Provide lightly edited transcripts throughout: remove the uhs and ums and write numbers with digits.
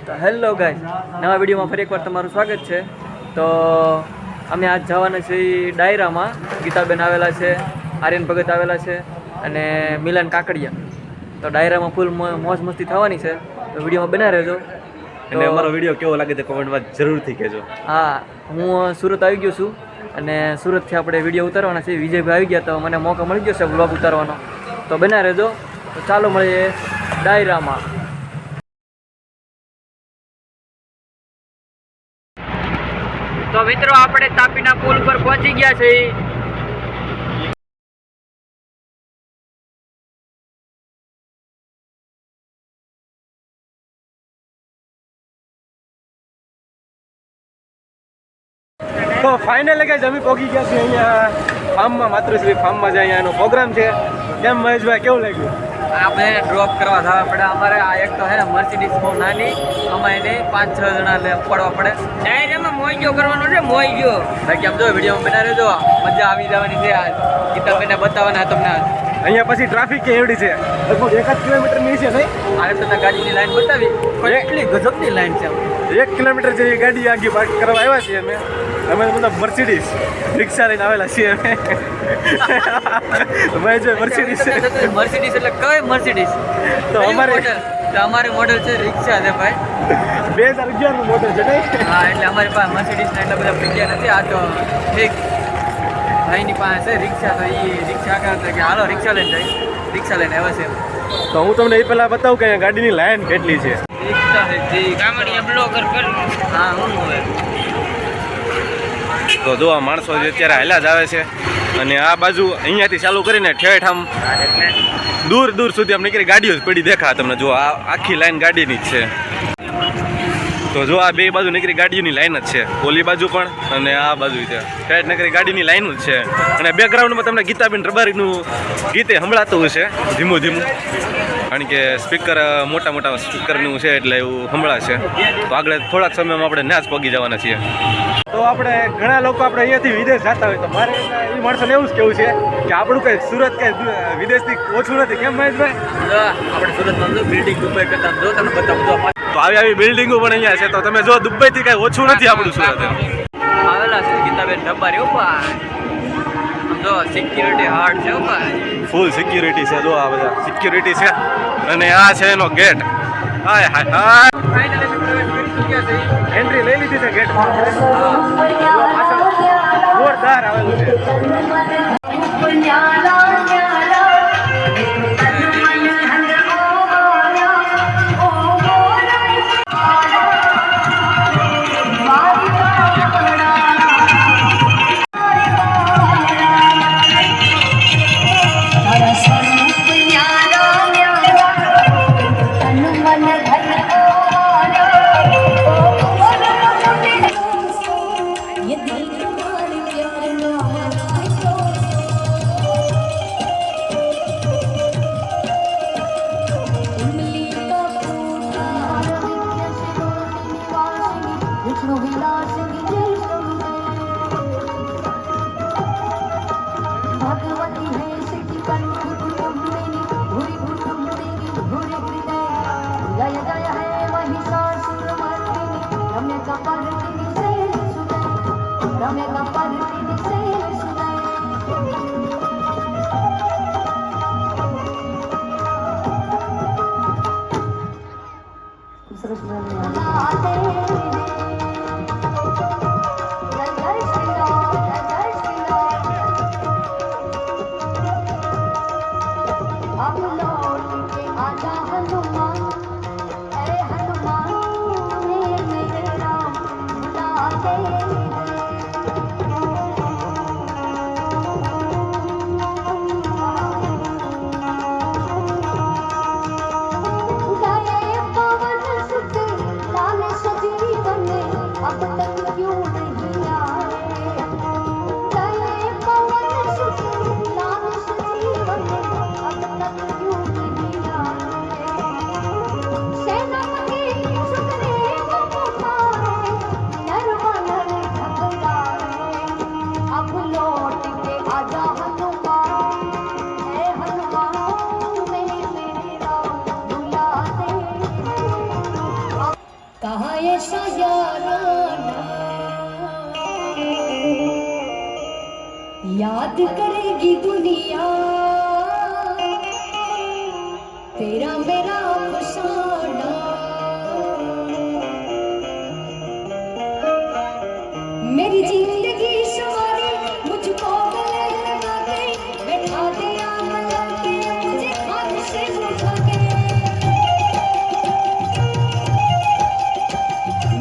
તો hello guys, નવા વિડીયોમાં ફરી એકવાર તમારું સ્વાગત છે. તો અમે આજ જવાના છીએ ડાયરામાં. ગીતાબેન આવેલા છે, આર્યન ભગત આવેલા છે અને મિલન કાકડિયા. તો ડાયરામાં ફૂલ મોજ મસ્તી થવાની છે, તો વિડીયોમાં બના રહેજો. અને અમારો વિડીયો કેવો લાગે તે કોમેન્ટમાં જરૂરથી કહેજો. હા, હું સુરત આવી ગયો છું અને સુરતથી આપણે વિડીયો ઉતારવાના છે. વિજયભાઈ આવી ગયા તો મને મોકો મળી ગયો છે વ્લોગ ઉતારવાનો, તો બના રહેજો. તો ચાલો મળીએ ડાયરામાં. તો મિત્રો, આપણે તાપીના પુલ પર પહોંચી ગયા છે. તો ફાઇનલ ગાઈસ અમે પહોંચી ગયા છીએ અહીંયા ફાર્મમાં, માતૃશ્રી ફાર્મમાં જાય અહીંયાનો પ્રોગ્રામ છે. કેમ મહેશભાઈ, કેવું લાગ્યું? આપણે ડ્રોપ કરવા થવા પડે. અમારે આ એક તો હે ને મર્સિડીઝ બહુ નાની, અમારે એને 5-6 જણા પડવા પડે. ડાયરેક્ટમાં મોઈજો કરવાનો છે, મોઈજો. બાકી આમ જો વિડીયોમાં બના રહેજો, મજા આવી જવાની છે. આ ગીતાબેને બતાવવાના તમને. અહીંયા પછી ટ્રાફિક કે એવડી છે, લગભગ 1 કિલોમીટરની છે નહીં? આ તમને ગાડીની લાઈન બતાવી, પણ એટલી ગજબની લાઈન છે. 1 કિલોમીટર જેવી ગાડી આગી પાર્ક કરવા આવ્યા છીએ અમે બધા મર્સિડીઝ રિક્ષા લઈને આવેલા છીએ અમે. ભાઈ જો મર્સિડીઝ છે. મર્સિડીઝ એટલે કઈ મર્સિડીઝ? તો અમારે મોડેલ છે રિક્ષા છે ભાઈ. 2011 નું મોડેલ છે નહીં? હા, એટલે અમારી પાસે મર્સિડીઝના એટલા બધા પૈસા નથી. આ તો ઠીક ભાઈની પાસે રિક્ષા, તો એ રિક્ષા કરતા કે હાલો રિક્ષા લઈને જાય. રિક્ષા લઈને આવ્યા છે. તો હું તમને એ પહેલાં બતાવું કે અહીંયા ગાડીની લાઈન કેટલી છે. રિક્ષા છે ગામડિયા બ્લોગર કર. હા, હું હોય. તો જો આ માણસો જે અત્યારે હાલ્યા જ આવે છે, અને આ બાજુ અહીંયાથી ચાલુ કરીને ઠેઠ આમ દૂર દૂર સુધી આમ નીકળી ગાડીઓ જ પડી દેખા તમને. જો આ આખી લાઈન ગાડીની જ છે. તો જો આ બે બાજુ નીકળી ગાડીઓની લાઈન જ છે, ઓલી બાજુ પણ અને આ બાજુ છે. ઠેઠ નીકળી ગાડીની લાઈન જ છે. અને બેકગ્રાઉન્ડમાં તમને ગીતાબેન રબારીનું ગીતે સંભળાતું હશે ધીમું ધીમું, કારણ કે સ્પીકર મોટા મોટા સ્પીકરનું છે એટલે એવું સંભળાશે. તો આગળ થોડાક સમયમાં આપણે ત્યાં જ પગી જવાના છીએ. તો આપણે ઘણા લોકો આપણે અહીંયાથી વિદેશ જતા હોય, તો મારે એ માણસોને એવું જ કેવું છે કે આપણું કંઈ સુરત કંઈ વિદેશથી ઓછું નથી. કેમ મહેશભાઈ? આપણે સુરતમાં જો બિલ્ડિંગ દુબઈ કરતા જો તમને બતાવું. તો આવી બિલ્ડિંગો પણ અહીંયા છે, તો તમે જો દુબઈથી કંઈ ઓછું નથી આપણું સુરત. આવેલા છે ગીતાબેન રબારી ઉપર. જો સિક્યુરિટી હાર્ડ છે ઉપર, ફૂલ સિક્યુરિટી છે. જો આ બધા સિક્યુરિટી છે, અને આ છે એનો ગેટ. હાય હાય હાય, ફાઇનલી પ્રવેશ કરી ચૂક્યા છે. એન્ટ્રી લઈ લીધી છે ગેટમાં. પાછળ જોરદાર આવેલું છે. नशा याराना याद करेगी दुनिया तेरा मेरा फसाना मेरी जिंदगी सवारी मुझको गले लगा के बैठा दिया मला के मुझे हाथ से उठा के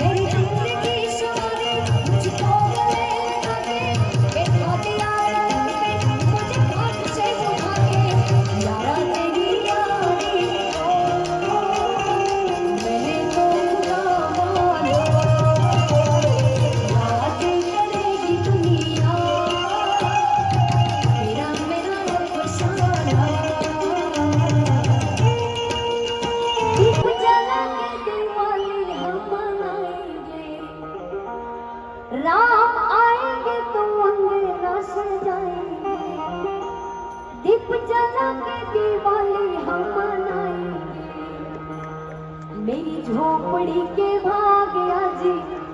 मेरी जिंदगी सवारी मुझको गले लगा के बैठा दिया मला के मुझे हाथ से उठा के यारा तेरी यारी मैंने तो खुदा माना याद करेगी दुनिया तेरा मेरा फसाना दीप जला के दिवाली हम मनाएंगे राम आएंगे तो अंगना सजाएंगे दीप जला के दिवाली हम मनाएंगे मेरी झोपड़ी के भाग आज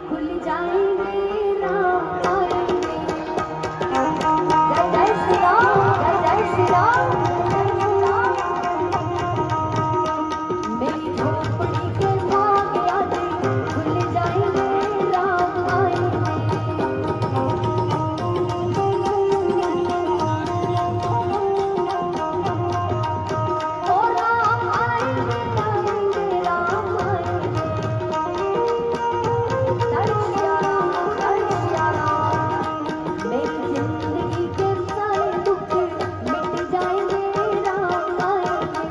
खुल जाएंगे राम आएंगे जय जय श्री राम जय जय श्री राम जय जय श्री राम मेरी झोपड़ी के भाग आज खुल जाएंगे राम आएंगे ओ राम आएंगे राम आएंगे तरसिया राम मेरी जिंदगी के सारे दुख मिट जाएंगे राम आएंगे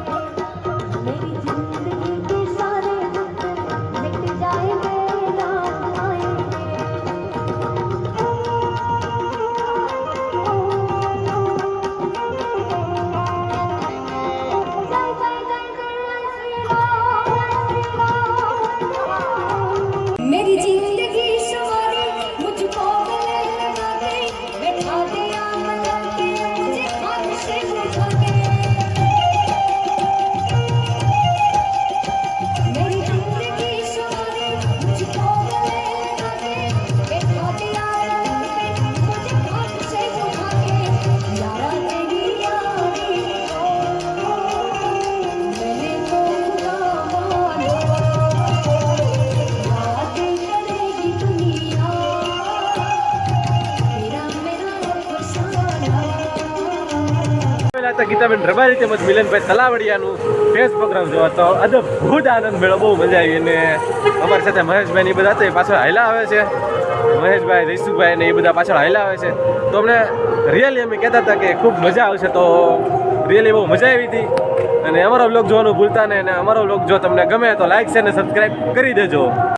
मेरी जिंदगी के सारे दुख मिट जाएंगे राम आएंगे जय जय जय जय श्री राम मेरी जिंदगी सवारी मुझको गले लगा के बैठा दिया मला के मुझे हाथ से उठा के मेरी जिंदगी सवारी मुझको गले लगा के बैठा दिया मला के मुझे हाथ से उठा के यारा तेरी यारी मैंने तो खुदा माना याद करेगी दुनिया तेरा मेरा फसाना પહેલા તો ગીતાબેન રબારી તેમજ મિલનભાઈ તલાવડિયાનું ફેસ પ્રોગ્રામ જોવા તો અદભુત આનંદ મેળો બહુ મજા આવી અને અમારી સાથે મહેશભાઈ ને એ બધા હતા એ પાછળ હાયલા આવે છે મહેશભાઈ જયસુભાઈ ને એ બધા પાછળ હાયલા આવે છે તો અમને રિયલી અમે કહેતા હતા કે ખૂબ મજા આવશે તો રિયલી બહુ મજા આવી હતી અને અમારો વ્લોગ જોવાનું ભૂલતા નહીં અને અમારો વ્લોગ જો તમને ગમે તો લાઈક શેર અને સબસ્ક્રાઈબ કરી દેજો.